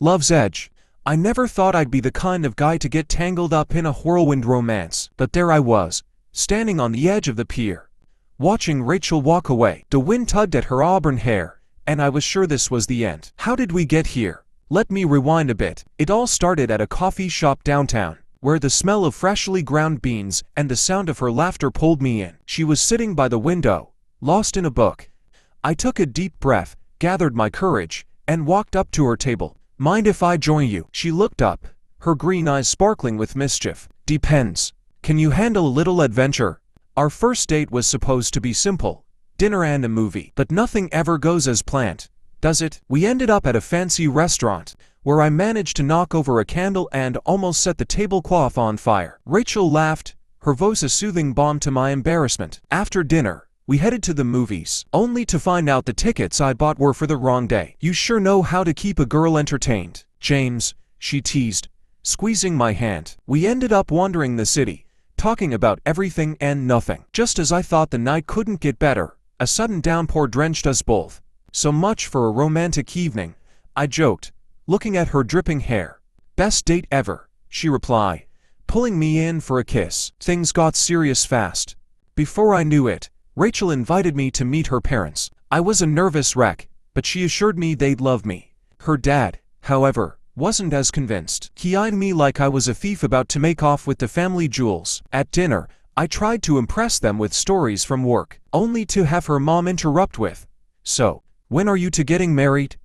Love's Edge. I never thought I'd be the kind of guy to get tangled up in a whirlwind romance, but there I was, standing on the edge of the pier, watching Rachel walk away. The wind tugged at her auburn hair, and I was sure this was the end. How did we get here? Let me rewind a bit. It all started at a coffee shop downtown, where the smell of freshly ground beans and the sound of her laughter pulled me in. She was sitting by the window, lost in a book. I took a deep breath, gathered my courage, and walked up to her table. Mind if I join you? She looked up, her green eyes sparkling with mischief. Depends. Can you handle a little adventure? Our first date was supposed to be simple, dinner and a movie. But nothing ever goes as planned, does it? We ended up at a fancy restaurant, where I managed to knock over a candle and almost set the tablecloth on fire. Rachel laughed, her voice a soothing balm to my embarrassment. After dinner, we headed to the movies, only to find out the tickets I bought were for the wrong day. You sure know how to keep a girl entertained, James, she teased, squeezing my hand. We ended up wandering the city, talking about everything and nothing. Just as I thought the night couldn't get better, a sudden downpour drenched us both. So much for a romantic evening, I joked, looking at her dripping hair. Best date ever, she replied, pulling me in for a kiss. Things got serious fast. Before I knew it, Rachel invited me to meet her parents. I was a nervous wreck, but she assured me they'd love me. Her dad, however, wasn't as convinced. He eyed me like I was a thief about to make off with the family jewels. At dinner, I tried to impress them with stories from work, only to have her mom interrupt with, "So, when are you two getting married?"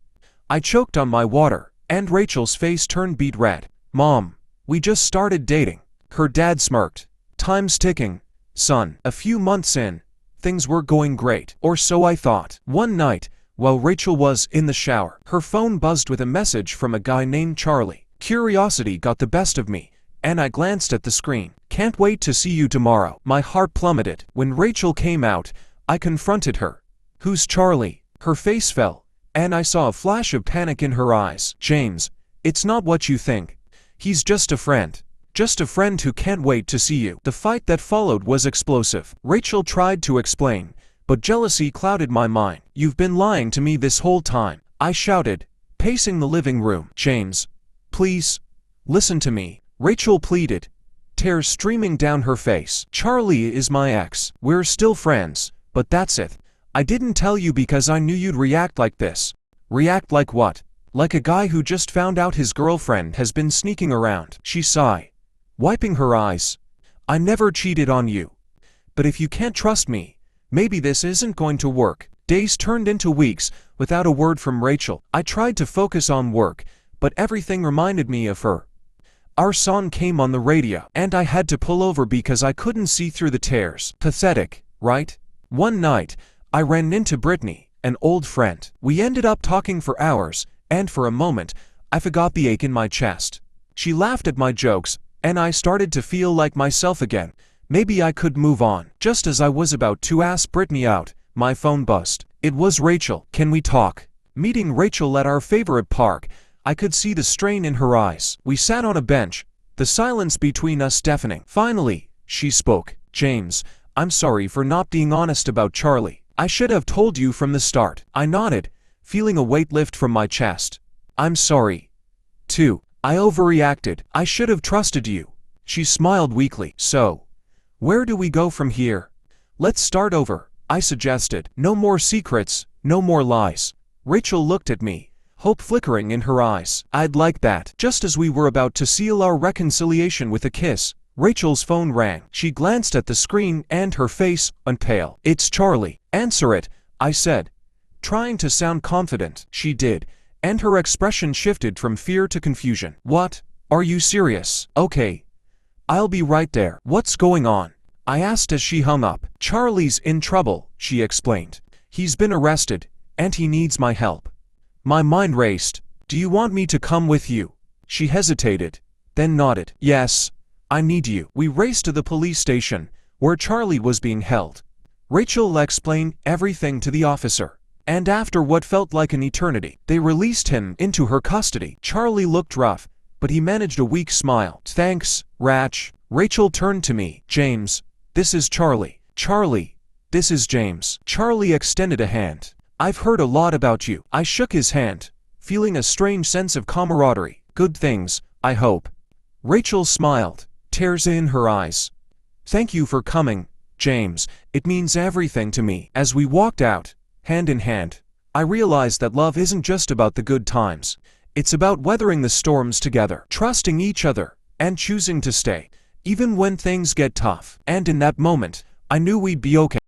I choked on my water, and Rachel's face turned beet red. "Mom, we just started dating." Her dad smirked. "Time's ticking, son." A few months in, things were going great, or so I thought. One night, while Rachel was in the shower, her phone buzzed with a message from a guy named Charlie. Curiosity got the best of me, and I glanced at the screen. "Can't wait to see you tomorrow." My heart plummeted. When Rachel came out, I confronted her. "Who's Charlie?" Her face fell, and I saw a flash of panic in her eyes. "James, it's not what you think. He's just a friend. Just a friend who can't wait to see you." The fight that followed was explosive. Rachel tried to explain, but jealousy clouded my mind. "You've been lying to me this whole time," I shouted, pacing the living room. "James, please, listen to me," Rachel pleaded, tears streaming down her face. "Charlie is my ex. We're still friends, but that's it. I didn't tell you because I knew you'd react like this." "React like what?" "Like a guy who just found out his girlfriend has been sneaking around." She sighed, wiping her eyes. "I never cheated on you. But if you can't trust me, maybe this isn't going to work." Days turned into weeks, without a word from Rachel. I tried to focus on work, but everything reminded me of her. Our song came on the radio, and I had to pull over because I couldn't see through the tears. Pathetic, right? One night, I ran into Brittany, an old friend. We ended up talking for hours, and for a moment, I forgot the ache in my chest. She laughed at my jokes, and I started to feel like myself again. Maybe I could move on. Just as I was about to ask Brittany out, my phone buzzed. It was Rachel. "Can we talk?" Meeting Rachel at our favorite park, I could see the strain in her eyes. We sat on a bench, the silence between us deafening. Finally, she spoke. "James, I'm sorry for not being honest about Charlie. I should have told you from the start." I nodded, feeling a weight lift from my chest. "I'm sorry, too. I overreacted. I should have trusted you." She smiled weakly. "So, where do we go from here?" "Let's start over," I suggested. "No more secrets, no more lies." Rachel looked at me, hope flickering in her eyes. "I'd like that." Just as we were about to seal our reconciliation with a kiss, Rachel's phone rang. She glanced at the screen and her face went pale. "It's Charlie." "Answer it," I said, trying to sound confident. She did, and her expression shifted from fear to confusion. "What? Are you serious?" "Okay. I'll be right there." "What's going on?" I asked as she hung up. "Charlie's in trouble," she explained. "He's been arrested, and he needs my help." My mind raced. "Do you want me to come with you?" She hesitated, then nodded. "Yes, I need you." We raced to the police station, where Charlie was being held. Rachel explained everything to the officer, and after what felt like an eternity, they released him into her custody. Charlie looked rough, but he managed a weak smile. "Thanks, Rach." Rachel turned to me. "James, this is Charlie." "Charlie, this is James." Charlie extended a hand. "I've heard a lot about you." I shook his hand, feeling a strange sense of camaraderie. Good things, I hope. Rachel smiled, tears in her eyes. Thank you for coming, James. It means everything to me. As we walked out, hand in hand, I realized that love isn't just about the good times. It's about weathering the storms together, trusting each other, and choosing to stay, even when things get tough. And in that moment, I knew we'd be okay.